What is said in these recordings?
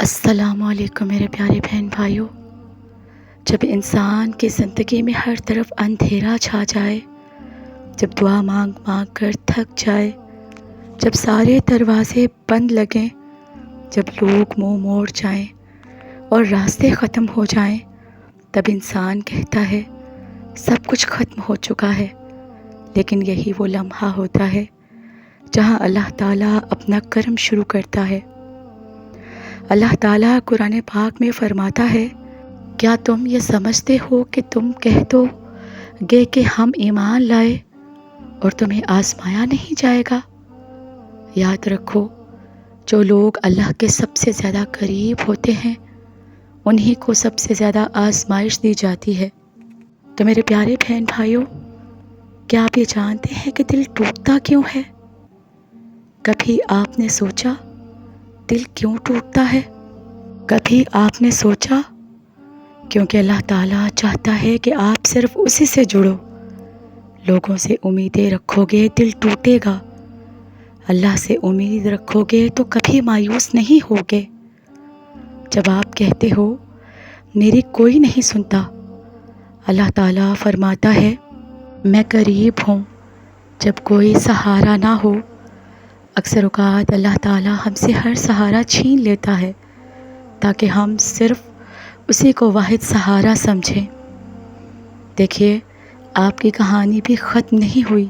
السلام علیکم میرے پیارے بہن بھائیوں۔ جب انسان کی زندگی میں ہر طرف اندھیرا چھا جائے، جب دعا مانگ مانگ کر تھک جائے، جب سارے دروازے بند لگیں، جب لوگ منہ موڑ جائیں اور راستے ختم ہو جائیں، تب انسان کہتا ہے سب کچھ ختم ہو چکا ہے۔ لیکن یہی وہ لمحہ ہوتا ہے جہاں اللہ تعالیٰ اپنا کرم شروع کرتا ہے۔ اللہ تعالیٰ قرآن پاک میں فرماتا ہے، کیا تم یہ سمجھتے ہو کہ تم کہہ دو گے کہ ہم ایمان لائے اور تمہیں آزمایا نہیں جائے گا؟ یاد رکھو، جو لوگ اللہ کے سب سے زیادہ قریب ہوتے ہیں انہی کو سب سے زیادہ آزمائش دی جاتی ہے۔ تو میرے پیارے بہن بھائیوں، کیا آپ یہ جانتے ہیں کہ دل ٹوٹتا کیوں ہے؟ کبھی آپ نے سوچا دل کیوں ٹوٹتا ہے؟ کبھی آپ نے سوچا؟ کیونکہ اللہ تعالیٰ چاہتا ہے کہ آپ صرف اسی سے جڑو۔ لوگوں سے امیدیں رکھو گے دل ٹوٹے گا، اللہ سے امید رکھو گے تو کبھی مایوس نہیں ہوگے۔ جب آپ کہتے ہو میری کوئی نہیں سنتا، اللہ تعالیٰ فرماتا ہے میں قریب ہوں جب کوئی سہارا نہ ہو۔ اکثر اوقات اللہ تعالیٰ ہم سے ہر سہارا چھین لیتا ہے تاکہ ہم صرف اسی کو واحد سہارا سمجھیں۔ دیکھیے، آپ کی کہانی بھی ختم نہیں ہوئی،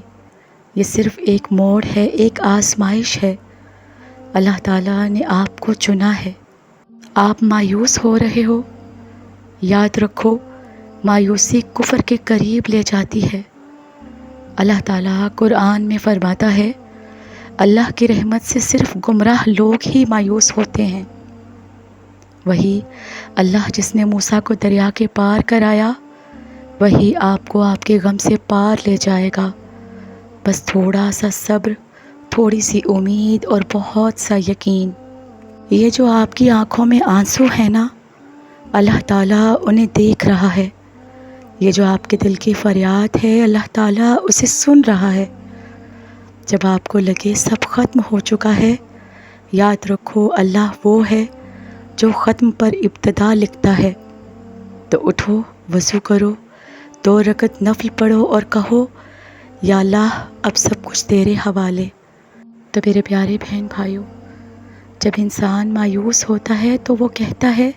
یہ صرف ایک موڑ ہے، ایک آزمائش ہے۔ اللہ تعالیٰ نے آپ کو چنا ہے۔ آپ مایوس ہو رہے ہو، یاد رکھو مایوسی کفر کے قریب لے جاتی ہے۔ اللہ تعالیٰ قرآن میں فرماتا ہے، اللہ کی رحمت سے صرف گمراہ لوگ ہی مایوس ہوتے ہیں۔ وہی اللہ جس نے موسیٰ کو دریا کے پار کرایا، وہی آپ کو آپ کے غم سے پار لے جائے گا۔ بس تھوڑا سا صبر، تھوڑی سی امید اور بہت سا یقین۔ یہ جو آپ کی آنکھوں میں آنسو ہے نا، اللہ تعالیٰ انہیں دیکھ رہا ہے۔ یہ جو آپ کے دل کی فریاد ہے، اللہ تعالیٰ اسے سن رہا ہے۔ جب آپ کو لگے سب ختم ہو چکا ہے، یاد رکھو اللہ وہ ہے جو ختم پر ابتدا لکھتا ہے۔ تو اٹھو، وضو کرو، 2 رکعت نفل پڑھو اور کہو یا اللہ اب سب کچھ تیرے حوالے۔ تو میرے پیارے بہن بھائیوں، جب انسان مایوس ہوتا ہے تو وہ کہتا ہے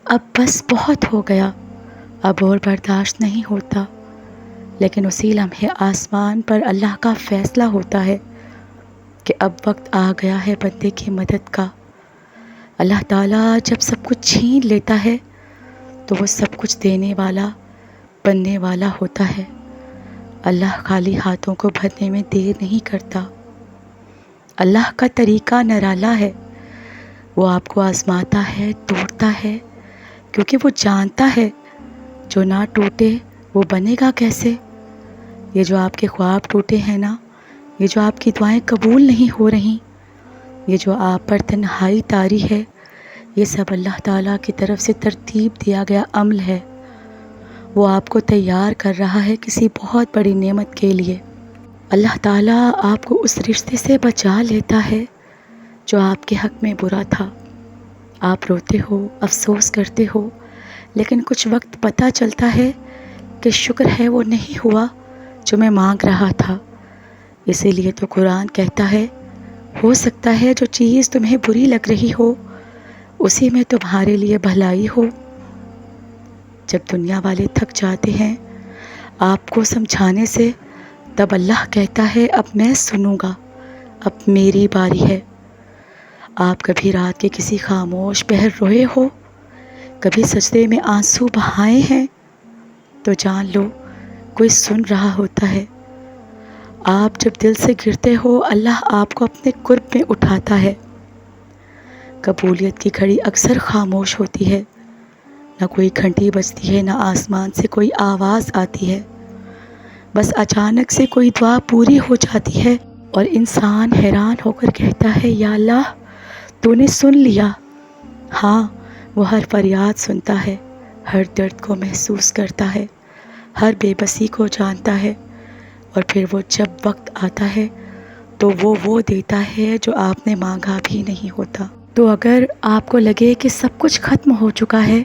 اب بس بہت ہو گیا، اب اور برداشت نہیں ہوتا۔ لیکن اسی لمحے آسمان پر اللہ کا فیصلہ ہوتا ہے کہ اب وقت آ گیا ہے بندے کی مدد کا۔ اللہ تعالیٰ جب سب کچھ چھین لیتا ہے تو وہ سب کچھ دینے والا، بننے والا ہوتا ہے۔ اللہ خالی ہاتھوں کو بھرنے میں دیر نہیں کرتا۔ اللہ کا طریقہ نرالا ہے، وہ آپ کو آزماتا ہے، توڑتا ہے، کیونکہ وہ جانتا ہے جو نہ ٹوٹے وہ بنے گا کیسے۔ یہ جو آپ کے خواب ٹوٹے ہیں نا، یہ جو آپ کی دعائیں قبول نہیں ہو رہی، یہ جو آپ پر تنہائی طاری ہے، یہ سب اللہ تعالیٰ کی طرف سے ترتیب دیا گیا عمل ہے۔ وہ آپ کو تیار کر رہا ہے کسی بہت بڑی نعمت کے لیے۔ اللہ تعالیٰ آپ کو اس رشتے سے بچا لیتا ہے جو آپ کے حق میں برا تھا۔ آپ روتے ہو، افسوس کرتے ہو، لیکن کچھ وقت پتہ چلتا ہے کہ شکر ہے وہ نہیں ہوا جو میں مانگ رہا تھا۔ اسی لیے تو قرآن کہتا ہے، ہو سکتا ہے جو چیز تمہیں بری لگ رہی ہو اسی میں تمہارے لیے بھلائی ہو۔ جب دنیا والے تھک جاتے ہیں آپ کو سمجھانے سے، تب اللہ کہتا ہے اب میں سنوں گا، اب میری باری ہے۔ آپ کبھی رات کے کسی خاموش پہر روئے ہو، کبھی سجدے میں آنسو بہائے ہیں، تو جان لو کوئی سن رہا ہوتا ہے۔ آپ جب دل سے گرتے ہو، اللہ آپ کو اپنے قرب میں اٹھاتا ہے۔ قبولیت کی گھڑی اکثر خاموش ہوتی ہے، نہ کوئی گھنٹی بجتی ہے، نہ آسمان سے کوئی آواز آتی ہے۔ بس اچانک سے کوئی دعا پوری ہو جاتی ہے اور انسان حیران ہو کر کہتا ہے یا اللہ تو نے سن لیا۔ ہاں، وہ ہر فریاد سنتا ہے، ہر درد کو محسوس کرتا ہے، ہر بے بسی کو جانتا ہے، اور پھر وہ جب وقت آتا ہے تو وہ دیتا ہے جو آپ نے مانگا بھی نہیں ہوتا۔ تو اگر آپ کو لگے کہ سب کچھ ختم ہو چکا ہے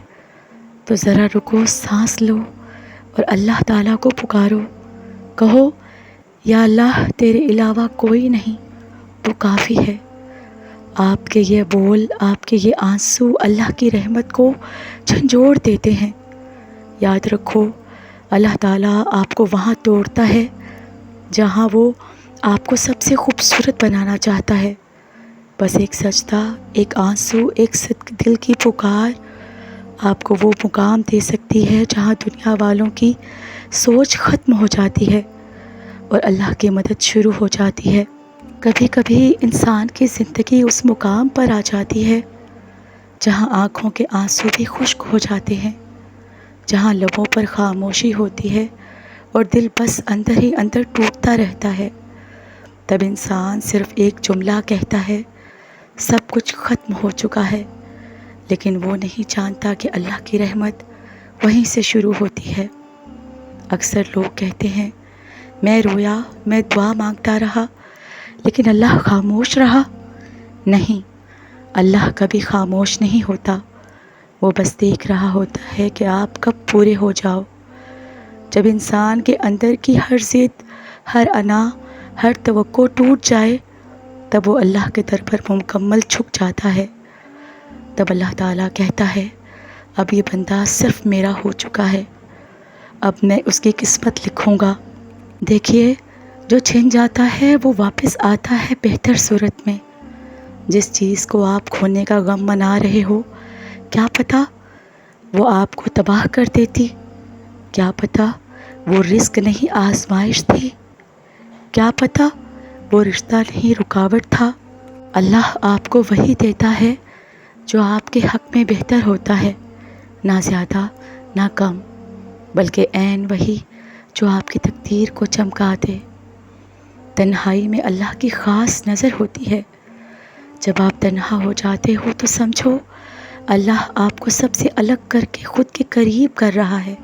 تو ذرا رکو، سانس لو اور اللہ تعالیٰ کو پکارو. کہو یا اللہ تیرے علاوہ کوئی نہیں، تو کافی ہے. آپ کے یہ بول، آپ کے یہ آنسو اللہ کی رحمت کو جھنجھوڑ دیتے ہیں. یاد رکھو اللہ تعالیٰ آپ کو وہاں توڑتا ہے جہاں وہ آپ کو سب سے خوبصورت بنانا چاہتا ہے. بس ایک سجدہ، ایک آنسو، ایک دل کی پکار آپ کو وہ مقام دے سکتی ہے جہاں دنیا والوں کی سوچ ختم ہو جاتی ہے اور اللہ کی مدد شروع ہو جاتی ہے. کبھی کبھی انسان کی زندگی اس مقام پر آ جاتی ہے جہاں آنکھوں کے آنسو بھی خشک ہو جاتے ہیں، جہاں لبوں پر خاموشی ہوتی ہے اور دل بس اندر ہی اندر ٹوٹتا رہتا ہے. تب انسان صرف ایک جملہ کہتا ہے، سب کچھ ختم ہو چکا ہے. لیکن وہ نہیں جانتا کہ اللہ کی رحمت وہیں سے شروع ہوتی ہے. اکثر لوگ کہتے ہیں میں رویا، میں دعا مانگتا رہا، لیکن اللہ خاموش رہا. نہیں، اللہ کبھی خاموش نہیں ہوتا. وہ بس دیکھ رہا ہوتا ہے کہ آپ کب پورے ہو جاؤ. جب انسان کے اندر کی ہر ضد، ہر انا، ہر توقع ٹوٹ جائے تب وہ اللہ کے در پر مکمل جھک جاتا ہے. تب اللہ تعالیٰ کہتا ہے اب یہ بندہ صرف میرا ہو چکا ہے، اب میں اس کی قسمت لکھوں گا. دیکھیے جو چھن جاتا ہے وہ واپس آتا ہے بہتر صورت میں. جس چیز کو آپ کھونے کا غم منا رہے ہو، کیا پتہ وہ آپ کو تباہ کر دیتی. کیا پتہ وہ رزق نہیں آزمائش تھی. کیا پتہ وہ رشتہ نہیں رکاوٹ تھا. اللہ آپ کو وہی دیتا ہے جو آپ کے حق میں بہتر ہوتا ہے، نہ زیادہ نہ کم، بلکہ عین وہی جو آپ کی تقدیر کو چمکا دے. تنہائی میں اللہ کی خاص نظر ہوتی ہے. جب آپ تنہا ہو جاتے ہو تو سمجھو اللہ آپ کو سب سے الگ کر کے خود کے قریب کر رہا ہے.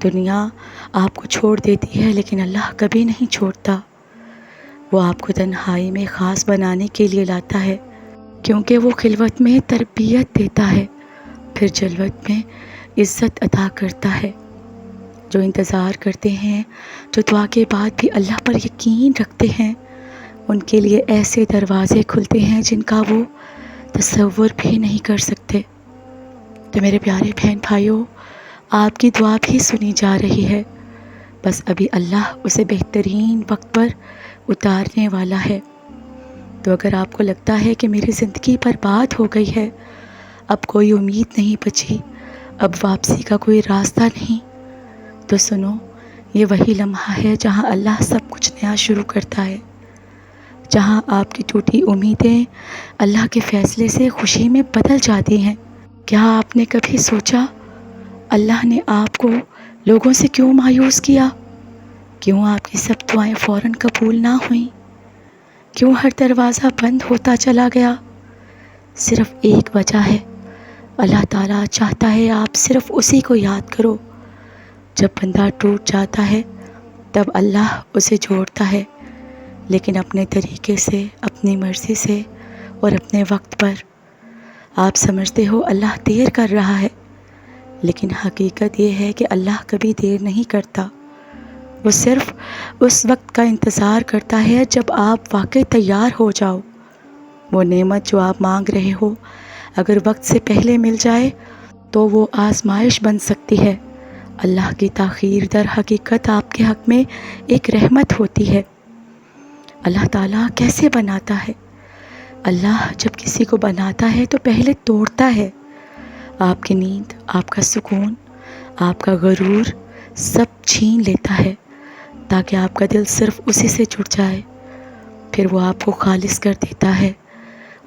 دنیا آپ کو چھوڑ دیتی ہے لیکن اللہ کبھی نہیں چھوڑتا. وہ آپ کو تنہائی میں خاص بنانے کے لیے لاتا ہے، کیونکہ وہ خلوت میں تربیت دیتا ہے، پھر جلوت میں عزت عطا کرتا ہے. جو انتظار کرتے ہیں، جو دعا کے بعد بھی اللہ پر یقین رکھتے ہیں، ان کے لیے ایسے دروازے کھلتے ہیں جن کا وہ تصور بھی نہیں کر سکتے. تو میرے پیارے بہن بھائیوں، آپ کی دعا بھی سنی جا رہی ہے، بس ابھی اللہ اسے بہترین وقت پر اتارنے والا ہے. تو اگر آپ کو لگتا ہے کہ میری زندگی برباد ہو گئی ہے، اب کوئی امید نہیں بچی، اب واپسی کا کوئی راستہ نہیں، تو سنو، یہ وہی لمحہ ہے جہاں اللہ سب کچھ نیا شروع کرتا ہے، جہاں آپ کی ٹوٹی امیدیں اللہ کے فیصلے سے خوشی میں بدل جاتی ہیں. کیا آپ نے کبھی سوچا اللہ نے آپ کو لوگوں سے کیوں مایوس کیا؟ کیوں آپ کی سب دعائیں فوراً قبول نہ ہوئیں؟ کیوں ہر دروازہ بند ہوتا چلا گیا؟ صرف ایک وجہ ہے، اللہ تعالیٰ چاہتا ہے آپ صرف اسی کو یاد کرو. جب بندہ ٹوٹ جاتا ہے تب اللہ اسے جوڑتا ہے، لیکن اپنے طریقے سے، اپنی مرضی سے اور اپنے وقت پر. آپ سمجھتے ہو اللہ دیر کر رہا ہے، لیکن حقیقت یہ ہے کہ اللہ کبھی دیر نہیں کرتا. وہ صرف اس وقت کا انتظار کرتا ہے جب آپ واقعی تیار ہو جاؤ. وہ نعمت جو آپ مانگ رہے ہو اگر وقت سے پہلے مل جائے تو وہ آزمائش بن سکتی ہے. اللہ کی تاخیر در حقیقت آپ کے حق میں ایک رحمت ہوتی ہے. اللہ تعالیٰ کیسے بناتا ہے؟ اللہ جب کسی کو بناتا ہے تو پہلے توڑتا ہے. آپ کی نیند، آپ کا سکون، آپ کا غرور سب چھین لیتا ہے تاکہ آپ کا دل صرف اسی سے جڑ جائے. پھر وہ آپ کو خالص کر دیتا ہے،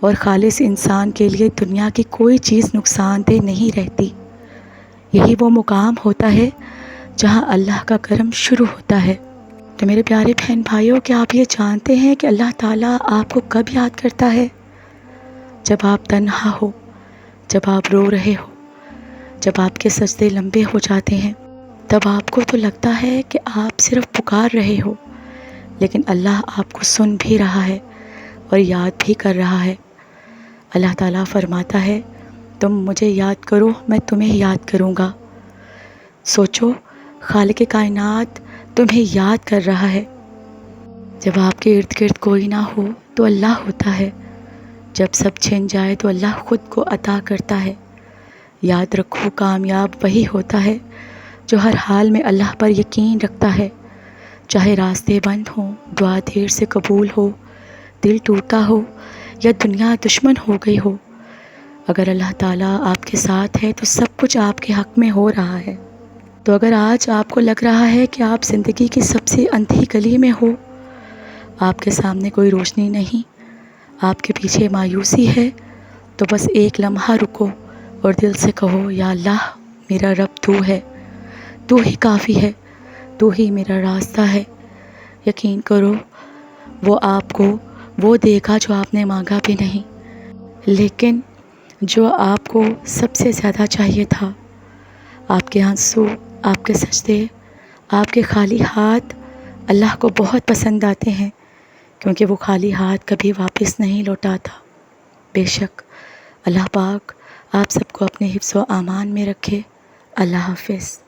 اور خالص انسان کے لیے دنیا کی کوئی چیز نقصان دہ نہیں رہتی. یہی وہ مقام ہوتا ہے جہاں اللہ کا کرم شروع ہوتا ہے. تو میرے پیارے بہن بھائیوں، کیا آپ یہ جانتے ہیں کہ اللہ تعالیٰ آپ کو کب یاد کرتا ہے؟ جب آپ تنہا ہو، جب آپ رو رہے ہو، جب آپ کے سجدے لمبے ہو جاتے ہیں. تب آپ کو تو لگتا ہے کہ آپ صرف پکار رہے ہو، لیکن اللہ آپ کو سن بھی رہا ہے اور یاد بھی کر رہا ہے. اللہ تعالیٰ فرماتا ہے تم مجھے یاد کرو میں تمہیں یاد کروں گا۔ سوچو خالق کائنات تمہیں یاد کر رہا ہے۔ جب آپ کے ارد گرد کوئی نہ ہو تو اللہ ہوتا ہے، جب سب چھن جائے تو اللہ خود کو عطا کرتا ہے۔ یاد رکھو کامیاب وہی ہوتا ہے جو ہر حال میں اللہ پر یقین رکھتا ہے، چاہے راستے بند ہوں، دعا دیر سے قبول ہو، دل ٹوٹا ہو یا دنیا دشمن ہو گئی ہو۔ اگر اللہ تعالیٰ آپ کے ساتھ ہے تو سب کچھ آپ کے حق میں ہو رہا ہے۔ تو اگر آج آپ کو لگ رہا ہے کہ آپ زندگی کی سب سے اندھی گلی میں ہو، آپ کے سامنے کوئی روشنی نہیں، آپ کے پیچھے مایوسی ہے، تو بس ایک لمحہ رکو اور دل سے کہو یا اللہ میرا رب تو ہے، تو ہی کافی ہے، تو ہی میرا راستہ ہے۔ یقین کرو وہ آپ کو وہ دے گا جو آپ نے مانگا بھی نہیں، لیکن جو آپ کو سب سے زیادہ چاہیے تھا۔ آپ کے آنسو، آپ کے سجدے، آپ کے خالی ہاتھ اللہ کو بہت پسند آتے ہیں، کیونکہ وہ خالی ہاتھ کبھی واپس نہیں لوٹاتا۔ بے شک اللہ پاک آپ سب کو اپنے حفظ و امان میں رکھے۔ اللہ حافظ۔